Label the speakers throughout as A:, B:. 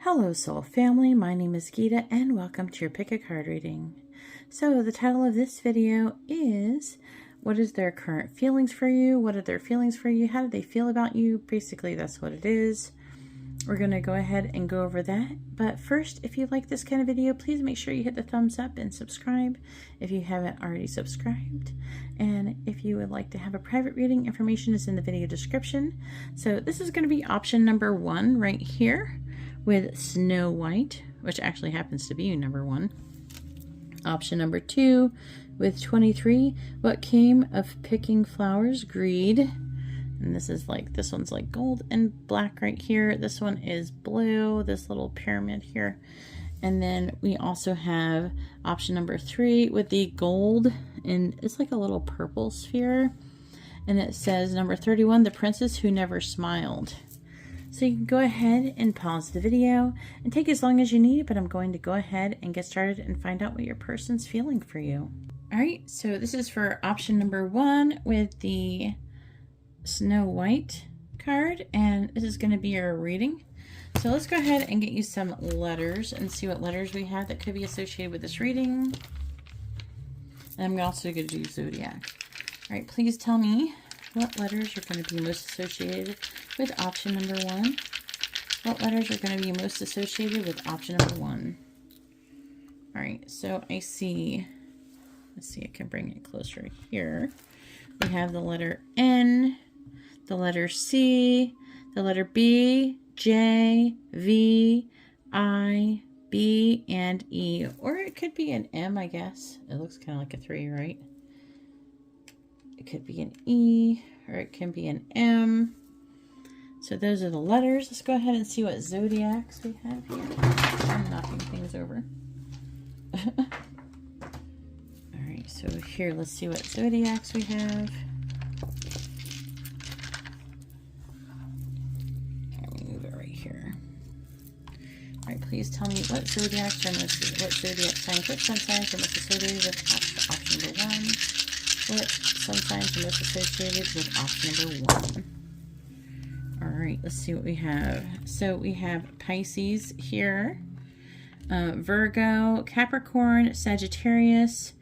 A: Hello soul family, my name is Geeta and welcome to your pick a card reading. So the title of this video is, what is their current feelings for you? What are their feelings for you? How do they feel about you? Basically that's what it is. We're going to go ahead and go over that. But first, if you like this kind of video, please make sure you hit the thumbs up and subscribe if you haven't already subscribed. And if you would like to have a private reading, information is in the video description. So this is going to be option number 1 right here, with Snow White, which actually happens to be number 1. Option number 2 with 23, what came of picking flowers? Greed. And this one's like gold and black right here. This one is blue, this little pyramid here. And then we also have option number 3 with the gold, and it's like a little purple sphere. And it says number 31, the princess who never smiled. So you can go ahead and pause the video and take as long as you need, but I'm going to go ahead and get started and find out what your person's feeling for you. All right, so this is for option number 1 with the Snow White card, and this is going to be your reading. So let's go ahead and get you some letters and see what letters we have that could be associated with this reading. And I'm also going to do zodiac. All right, please tell me what letters are going to be most associated with option number 1? What letters are going to be most associated with option number 1? All right, so I see, let's see, I can bring it closer here. We have the letter N, the letter C, the letter B, J, V, I, B, and E. Or it could be an M, I guess. It looks kind of like a 3, right? It could be an E, or it can be an M. So those are the letters. Let's go ahead and see what zodiacs we have here. I'm knocking things over. Alright, so here, let's see what zodiacs we have. Let me move it right here. Alright, please tell me what zodiacs are most, what zodiac signs, what sun signs are most associated with option number 1. What sun signs are most associated with option number 1? Alright, let's see what we have. So we have Pisces here, Virgo, Capricorn, Sagittarius,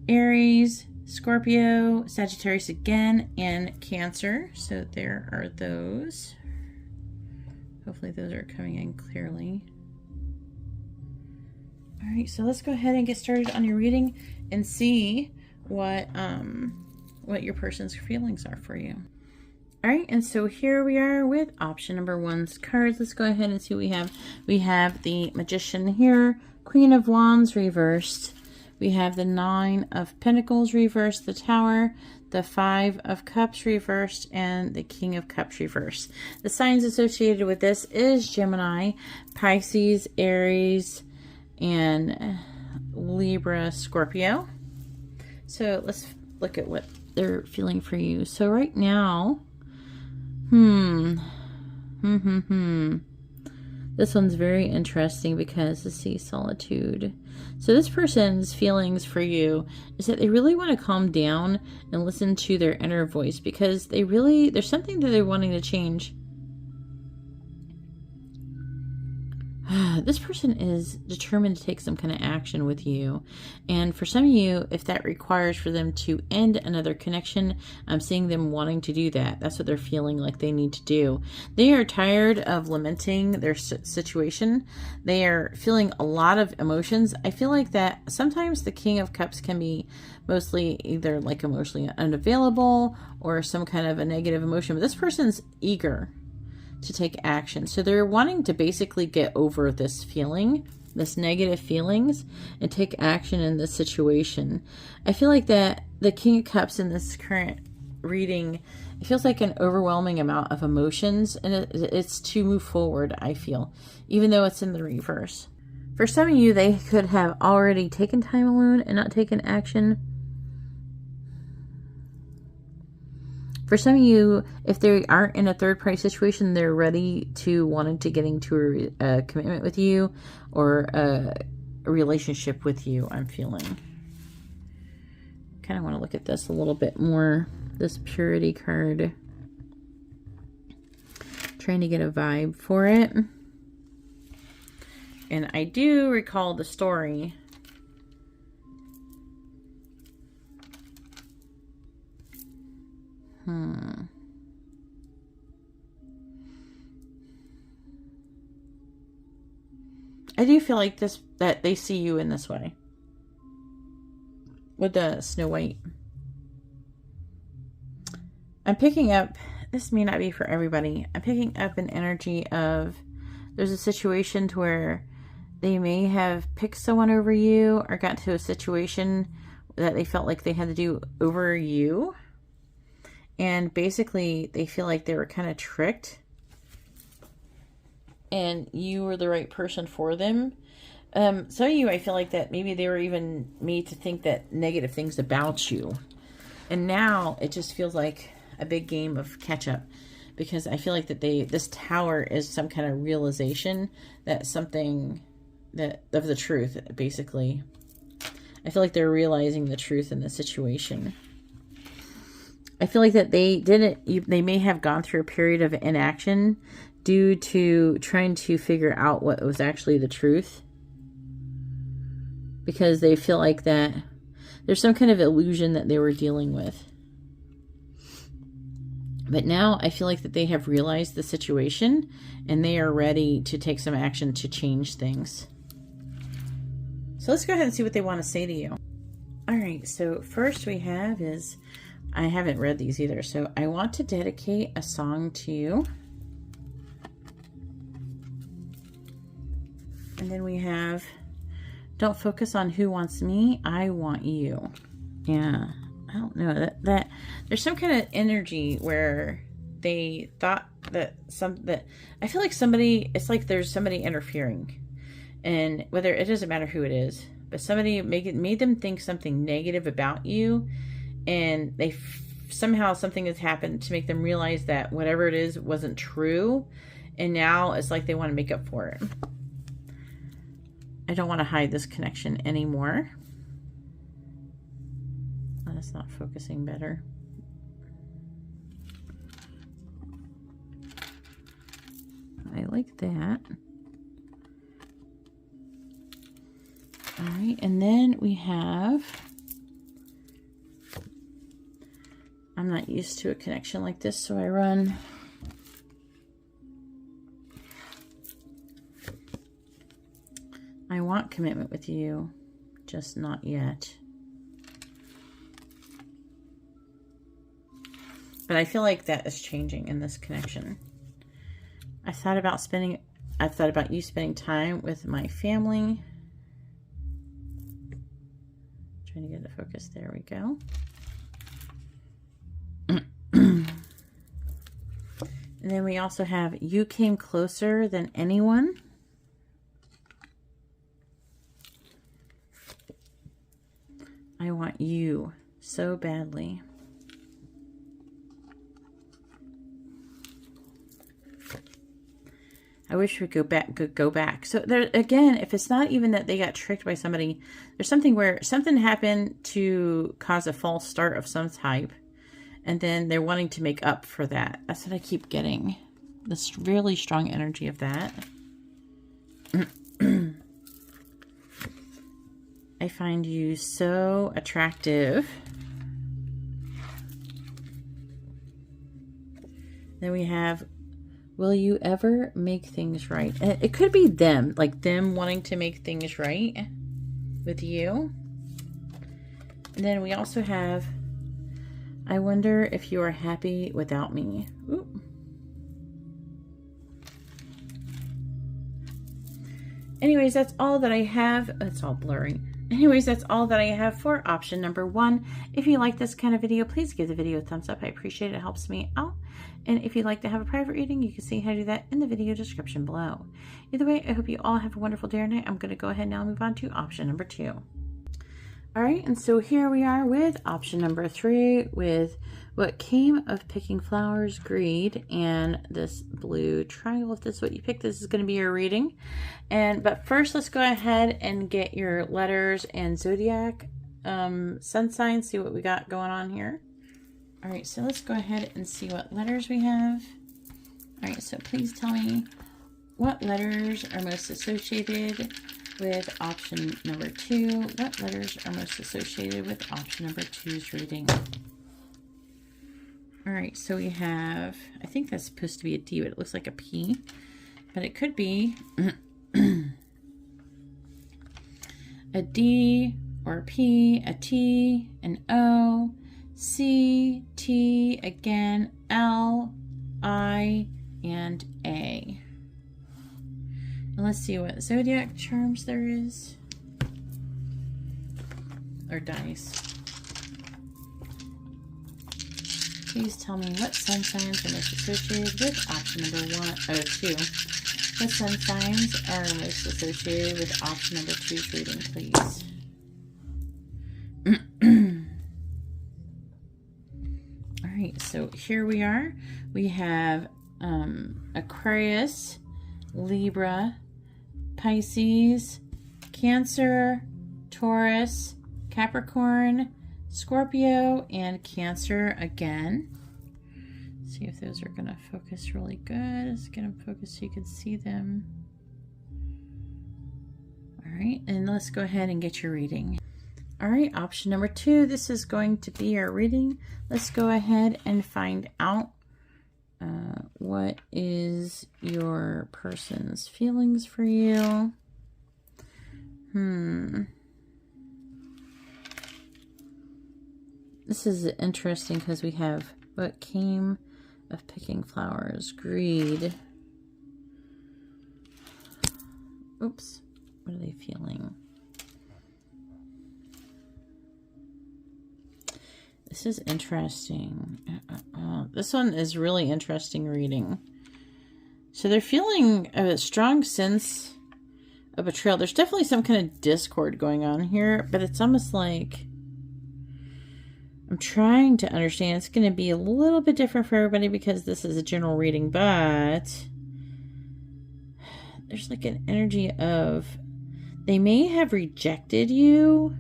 A: Aries, Scorpio, Sagittarius again, and Cancer. So there are those. Hopefully those are coming in clearly. Alright, so let's go ahead and get started on your reading and see what your person's feelings are for you. All right, and so here we are with option number 1's cards. Let's go ahead and see what we have. We have the Magician here, Queen of Wands reversed. We have the 9 of Pentacles reversed, the Tower, the 5 of Cups reversed, and the King of Cups reversed. The signs associated with this is Gemini, Pisces, Aries, and Libra, Scorpio. So let's look at what they're feeling for you. So right now, this one's very interesting because let's see, solitude. So this person's feelings for you is that they really want to calm down and listen to their inner voice, because there's something that they're wanting to change. This person is determined to take some kind of action with you. And for some of you, if that requires for them to end another connection, I'm seeing them wanting to do that. That's what they're feeling like they need to do. They are tired of lamenting their situation. They are feeling a lot of emotions. I feel like that sometimes the King of Cups can be mostly either like emotionally unavailable or some kind of a negative emotion. But this person's eager to take action. So they're wanting to basically get over this feeling, this negative feelings, and take action in this situation. I feel like that the King of Cups in this current reading, it feels like an overwhelming amount of emotions, and it's to move forward, I feel, even though it's in the reverse. For some of you, they could have already taken time alone and not taken action. For some of you, if they aren't in a third-party situation, they're ready to wanting to get into a commitment with you or a relationship with you, I'm feeling. Kind of want to look at this a little bit more, this Purity card. Trying to get a vibe for it. And I do recall the story. I do feel like that they see you in this way. With the Snow White. I'm picking up, this may not be for everybody, I'm picking up an energy of there's a situation to where they may have picked someone over you or got to a situation that they felt like they had to do over you. And basically they feel like they were kind of tricked. And you were the right person for them. Some of you, I feel like that maybe they were even made to think that negative things about you. And now it just feels like a big game of catch up. Because I feel like that this tower is some kind of realization that something of the truth, basically. I feel like they're realizing the truth in the situation. I feel like that they may have gone through a period of inaction due to trying to figure out what was actually the truth. Because they feel like that there's some kind of illusion that they were dealing with. But now I feel like that they have realized the situation and they are ready to take some action to change things. So let's go ahead and see what they want to say to you. All right, so first we have is, I haven't read these either, so I want to dedicate a song to you. And then we have, don't focus on who wants me, I want you. Yeah. I don't know, that there's some kind of energy where they thought that I feel like it's like there's somebody interfering, and whether it doesn't matter who it is, but somebody made them think something negative about you, and somehow something has happened to make them realize that whatever it is wasn't true, and now it's like they want to make up for it. I don't want to hide this connection anymore. That's not focusing better. I like that. All right, and then we have, I'm not used to a connection like this, so I run I want commitment with you, just not yet. But I feel like that is changing in this connection. I've thought about you spending time with my family. Trying to get the focus. There we go. And then we also have, you came closer than anyone. I want you so badly. I wish we could go back. So there again, if it's not even that they got tricked by somebody, there's something where something happened to cause a false start of some type, and then they're wanting to make up for that. That's what I keep getting. This really strong energy of that. I find you so attractive. Then we have, will you ever make things right? And it could be them, like them wanting to make things right with you. And then we also have, I wonder if you are happy without me. Ooh. Anyways, that's all that I have. It's all blurry. Anyways, that's all that I have for option number 1. If you like this kind of video, please give the video a thumbs up. I appreciate it. It helps me out. And if you'd like to have a private reading, you can see how to do that in the video description below. Either way, I hope you all have a wonderful day or night. I'm going to go ahead now and move on to option number 2. All right, and so here we are with option number 3 with what came of picking flowers, greed, and this blue triangle. If this is what you picked, this is going to be your reading. But first, let's go ahead and get your letters and zodiac sun signs, see what we got going on here. All right, so let's go ahead and see what letters we have. All right, so please tell me What letters are most associated with option number 2? What letters are most associated with option number 2's reading? All right, so we have, I think that's supposed to be a D, but it looks like a P. But it could be a D or a P, a T, an O, C, T, again, L, I, and A. And let's see what zodiac charms there is. Or dice. Please tell me what sun signs are most associated with option number 2. What sun signs are most associated with option number 2's reading, please? All right, so here we are. We have Aquarius, Libra, Pisces, Cancer, Taurus, Capricorn, Scorpio, and Cancer again. See if those are going to focus really good. Let's get them focused so you can see them. All right, and let's go ahead and get your reading. All right, option number 2. This is going to be our reading. Let's go ahead and find out what is your person's feelings for you. This is interesting because we have what came of picking flowers. Greed. Oops. What are they feeling? This is interesting. This one is really interesting reading. So they're feeling a strong sense of betrayal. There's definitely some kind of discord going on here, but it's almost like I'm trying to understand. It's going to be a little bit different for everybody because this is a general reading, but there's like an energy of they may have rejected you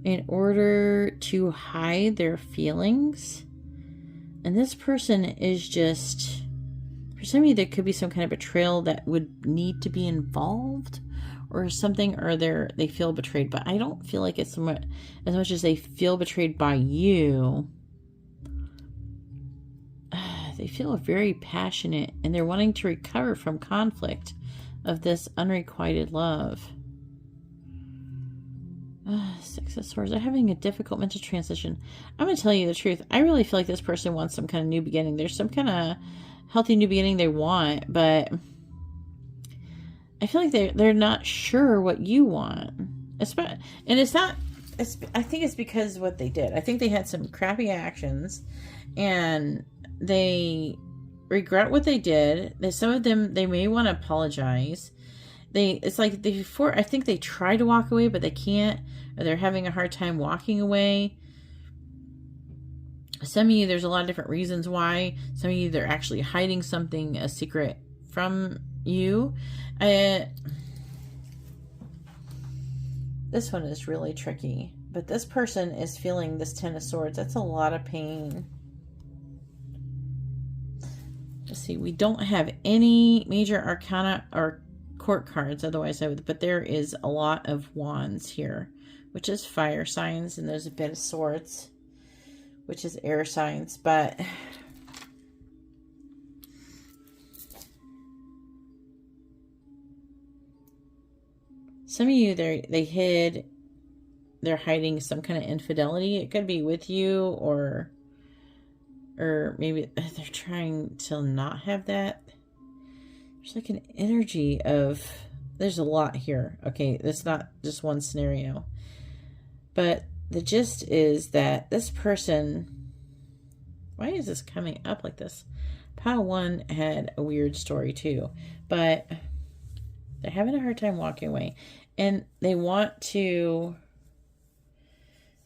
A: in order to hide their feelings. And this person is just, for some of you, there could be some kind of betrayal that would need to be involved or something, or they feel betrayed. But I don't feel like it's somewhat, as much as they feel betrayed by you. They feel very passionate and they're wanting to recover from conflict of this unrequited love. 6 of Swords. They're having a difficult mental transition. I'm going to tell you the truth. I really feel like this person wants some kind of new beginning. There's some kind of healthy new beginning they want, but I feel like they're not sure what you want. And it's not, I think it's because of what they did. I think they had some crappy actions and they regret what they did. Some of them, they may want to apologize. It's like I think they try to walk away, but they can't, or they're having a hard time walking away. Some of you, there's a lot of different reasons why. Some of you, they're actually hiding something, a secret from you. This one is really tricky, but this person is feeling this 10 of Swords. That's a lot of pain. Let's see, we don't have any major arcana or court cards, otherwise I would, but there is a lot of wands here, which is fire signs, and there's a bit of swords, which is air signs. But some of you, they're hiding some kind of infidelity. It could be with you, or maybe they're trying to not have that. There's like an energy of, there's a lot here. Okay, that's not just one scenario. But the gist is that this person, why is this coming up like this? Pile 1 had a weird story too. But they're having a hard time walking away. And they want to,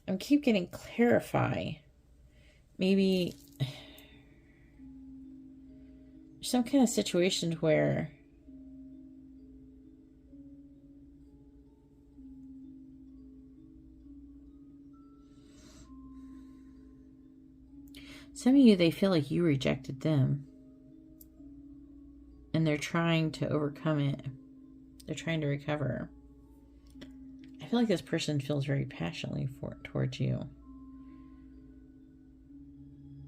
A: I keep getting clarify. Maybe some kind of situation where some of you, they feel like you rejected them. and they're trying to overcome it. They're trying to recover. I feel like this person feels very passionately towards you.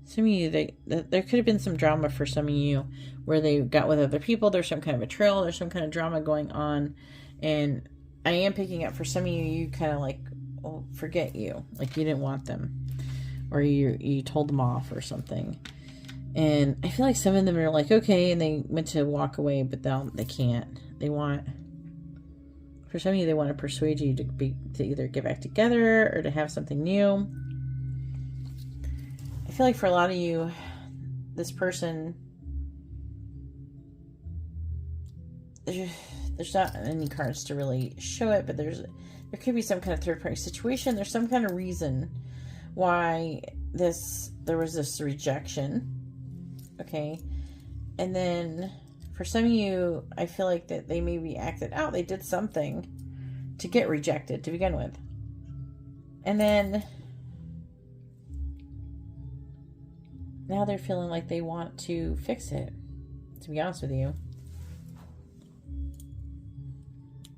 A: Some of you, there could have been some drama for some of you where they got with other people. There's some kind of betrayal. There's some kind of drama going on. And I am picking up for some of you, you kind of like, well, forget you. Like you didn't want them. Or you told them off or something. And I feel like some of them are like, okay, and they went to walk away, but they can't. For some of you, they want to persuade you to either get back together or to have something new. I feel like for a lot of you, this person, there's not any cards to really show it, but there could be some kind of third-party situation. There's some kind of reason why there was this rejection. Okay. And then for some of you, I feel like that they maybe acted out. They did something to get rejected to begin with. And then now they're feeling like they want to fix it, to be honest with you.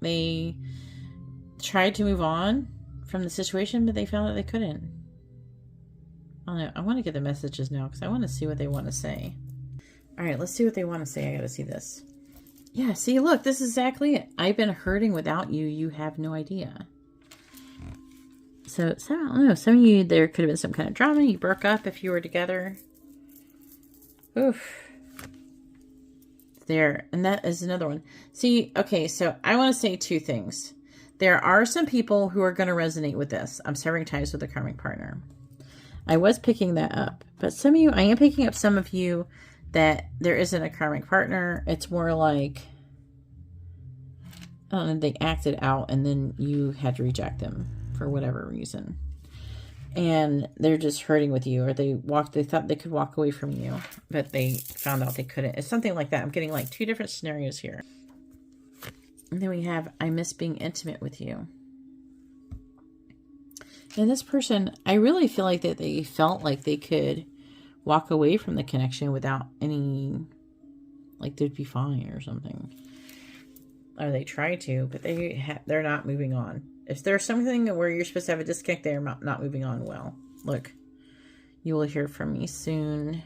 A: They tried to move on from the situation, but they found that they couldn't. I don't know. I want to get the messages now because I want to see what they want to say. All right, let's see what they want to say. I got to see this. Yeah, see, look, this is exactly it. I've been hurting without you. You have no idea. So, I don't know. Some of you, there could have been some kind of drama. You broke up if you were together. Oof. There. And that is another one. See, okay, so I want to say two things. There are some people who are going to resonate with this. I'm severing ties with a karmic partner. I was picking that up. But some of you, I am picking up some of you that there isn't a karmic partner. It's more like, I don't know, they acted out and then you had to reject them for whatever reason. And they're just hurting with you, or they thought they could walk away from you, but they found out they couldn't. It's something like that. I'm getting like two different scenarios here. And then we have, I miss being intimate with you. And this person, I really feel like that they felt like they could walk away from the connection without any, like they'd be fine or something. Or they try to, but they're not moving on. If there's something where you're supposed to have a disconnect, they're not moving on well. Look, you will hear from me soon.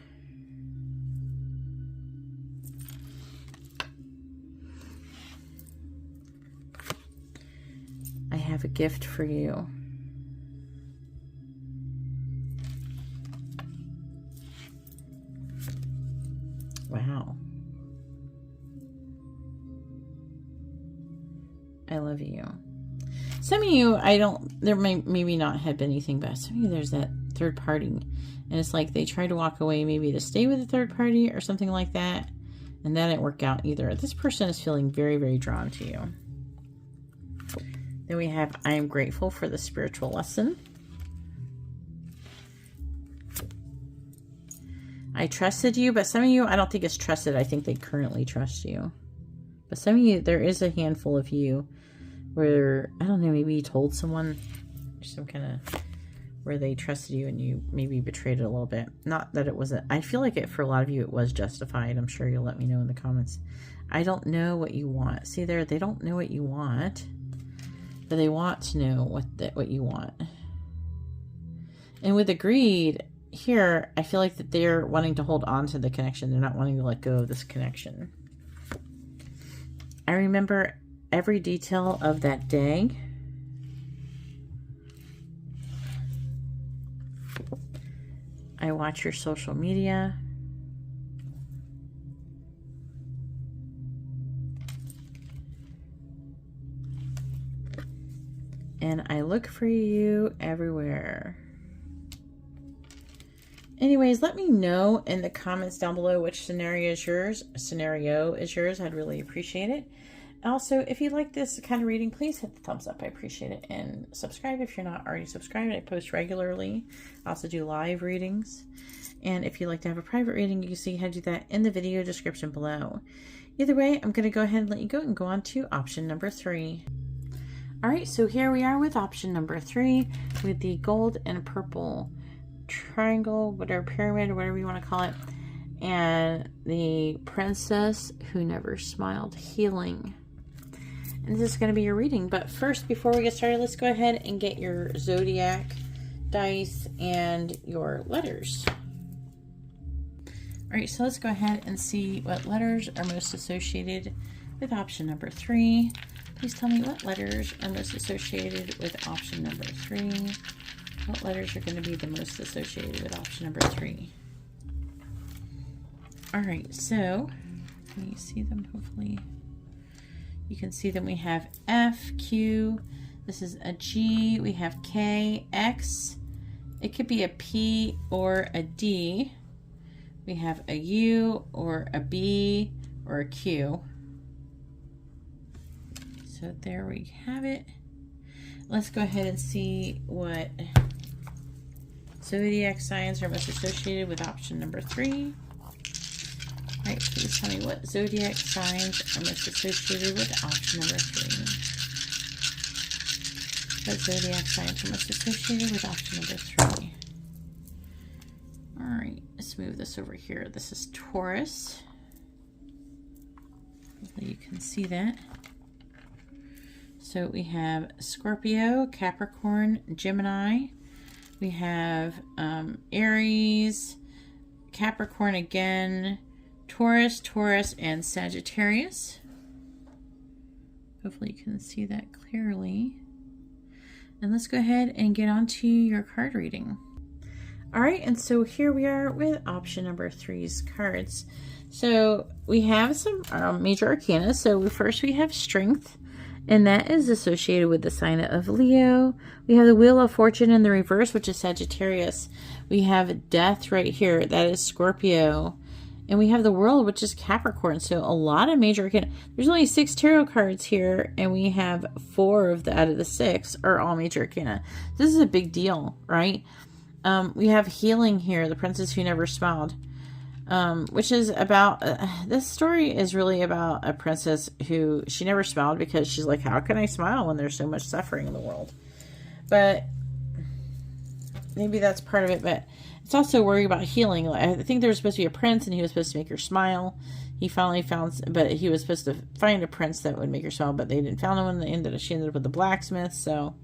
A: I have a gift for you. Wow. I love you. Some of you, there may maybe not have been anything, but some of you, there's that third party. And it's like they tried to walk away maybe to stay with the third party or something like that. And that didn't work out either. This person is feeling very, very drawn to you. Then we have, I am grateful for the spiritual lesson. I trusted you, but some of you, I don't think it's trusted. I think they currently trust you. But some of you, there is a handful of you where, I don't know, maybe you told someone some kind of, where they trusted you and you maybe betrayed it a little bit. Not that it wasn't, I feel like for a lot of you, it was justified. I'm sure you'll let me know in the comments. I don't know what you want. See there, they don't know what you want, but they want to know what you want. And with the greed, here, I feel like that they're wanting to hold on to the connection. They're not wanting to let go of this connection. I remember every detail of that day. I watch your social media. And I look for you everywhere. Anyways, let me know in the comments down below which scenario is yours. I'd really appreciate it. Also, if you like this kind of reading, please hit the thumbs up. I appreciate it. And subscribe if you're not already subscribed. I post regularly. I also do live readings. And if you'd like to have a private reading, you can see how to do that in the video description below. Either way, I'm going to go ahead and let you go and go on to option number 3. Alright, so here we are with option number 3 with the gold and purple triangle, whatever, pyramid, whatever you want to call it. and the Princess Who Never Smiled, healing. And this is going to be your reading. But first, before we get started, let's go ahead and get your zodiac dice and your letters. All right, so let's go ahead and see what letters are most associated with option number 3. Please tell me what letters are most associated with option number 3. What letters are going to be the most associated with option number 3? All right, so can you see them? Hopefully you can see them. We have F, Q, this is a G, we have K, X, it could be a P or a D. We have a U or a B or a Q. So there we have it. Let's go ahead and see what zodiac signs are most associated with option number 3. All right, please tell me what zodiac signs are most associated with option number 3. What zodiac signs are most associated with option number 3? All right, let's move this over here. This is Taurus. Hopefully you can see that. So we have Scorpio, Capricorn, Gemini. We have Aries, Capricorn again, Taurus, and Sagittarius. Hopefully you can see that clearly. And let's go ahead and get on to your card reading. All right, and so here we are with option number 3's cards. So we have some major arcana. So first we have Strength, and that is associated with the sign of Leo. We have the Wheel of Fortune in the reverse, which is Sagittarius. We have Death right here, that is Scorpio. And we have the World, which is Capricorn. So a lot of major arcana. There's only 6 tarot cards here, and we have 4 of the out of the 6 are all major arcana. This is a big deal, right? We have Healing here, the Princess Who Never Smiled, which is about, this story is really about a princess who, she never smiled because she's like, how can I smile when there's so much suffering in the world? But maybe that's part of it, but it's also worrying about healing. I think there was supposed to be a prince and he was supposed to make her smile. He finally found, but he was supposed to find a prince that would make her smile, but they didn't find one. She ended up with the blacksmith, so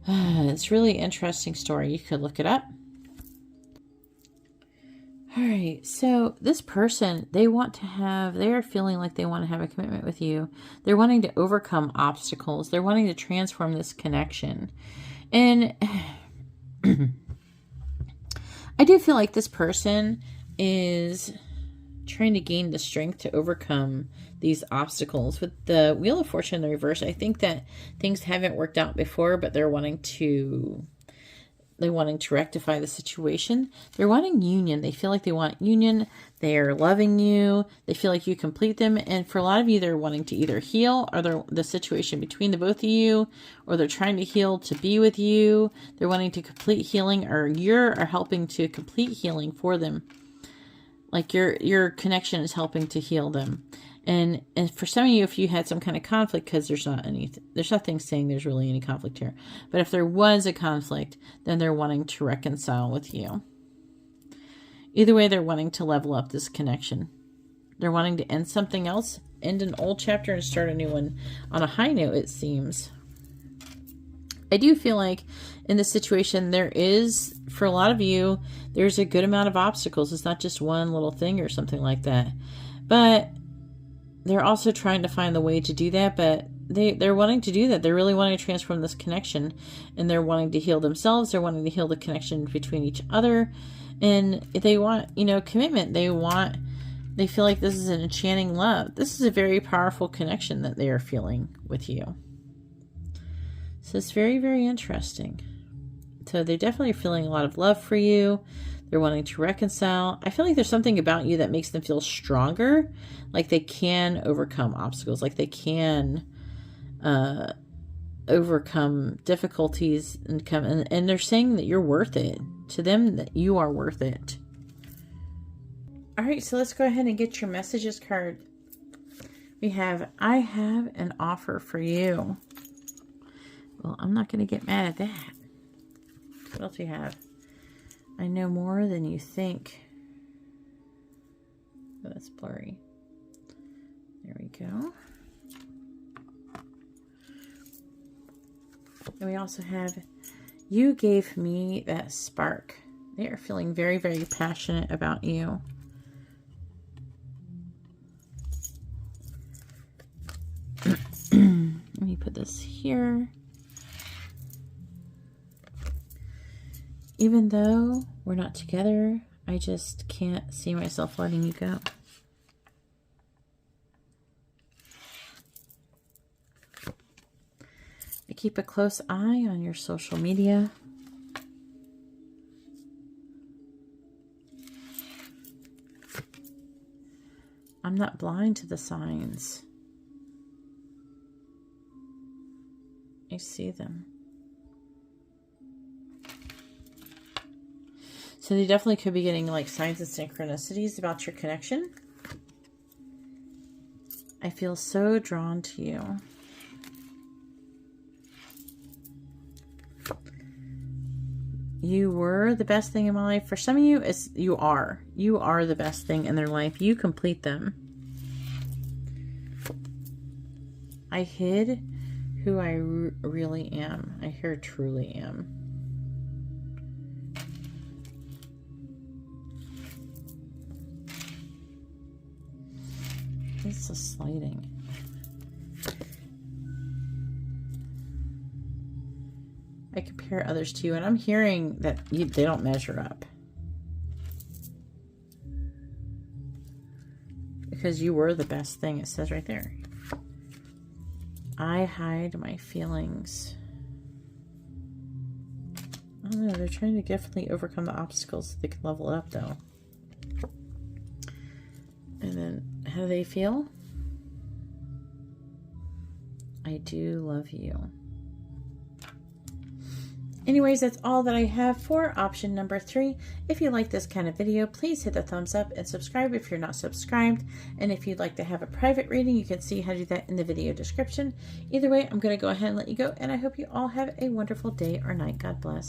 A: it's a really interesting story. You could look it up. All right, so this person, they are feeling like they want to have a commitment with you. They're wanting to overcome obstacles. They're wanting to transform this connection. And I do feel like this person is trying to gain the strength to overcome these obstacles. With the Wheel of Fortune in the reverse, I think that things haven't worked out before, but they're wanting to rectify the situation. They're wanting union. They feel like they want union. They are loving you. They feel like you complete them. And for a lot of you, they're wanting to either heal or the situation between the both of you, or they're trying to heal to be with you. They're wanting to complete healing, or you're helping to complete healing for them. Like your connection is helping to heal them. And for some of you, if you had some kind of conflict, because there's nothing saying there's really any conflict here. But if there was a conflict, then they're wanting to reconcile with you. Either way, they're wanting to level up this connection. They're wanting to end something else, end an old chapter and start a new one on a high note, it seems. I do feel like in this situation, there is, for a lot of you, there's a good amount of obstacles. It's not just one little thing or something like that. But they're also trying to find the way to do that, but they're wanting to do that. They're really wanting to transform this connection, and they're wanting to heal themselves. They're wanting to heal the connection between each other, and they want, commitment. They feel like this is an enchanting love. This is a very powerful connection that they are feeling with you. So it's very, very interesting. So they're definitely feeling a lot of love for you. They're wanting to reconcile. I feel like there's something about you that makes them feel stronger, like they can overcome obstacles, like they can overcome difficulties and they're saying that you're worth it. To them, that you are worth it. All right, so let's go ahead and get your messages card. We have, I have an offer for you. Well, I'm not going to get mad at that. What else do we have? I know more than you think. It's blurry. There we go. And we also have, you gave me that spark. They are feeling very, very passionate about you. Let me put this here. Even though we're not together, I just can't see myself letting you go. I keep a close eye on your social media. I'm not blind to the signs. I see them. So they definitely could be getting like signs and synchronicities about your connection. I feel so drawn to you. You were the best thing in my life. For some of you, you are the best thing in their life. You complete them. I hid who I really am. I here truly am. It's a sliding. I compare others to you, and I'm hearing that they don't measure up. Because you were the best thing, it says right there. I hide my feelings. I don't know, they're trying to definitely overcome the obstacles so they can level it up, though. And then, how do they feel? I do love you. Anyways, that's all that I have for option number 3. If you like this kind of video, please hit the thumbs up and subscribe if you're not subscribed. And if you'd like to have a private reading, you can see how to do that in the video description. Either way, I'm going to go ahead and let you go. And I hope you all have a wonderful day or night. God bless.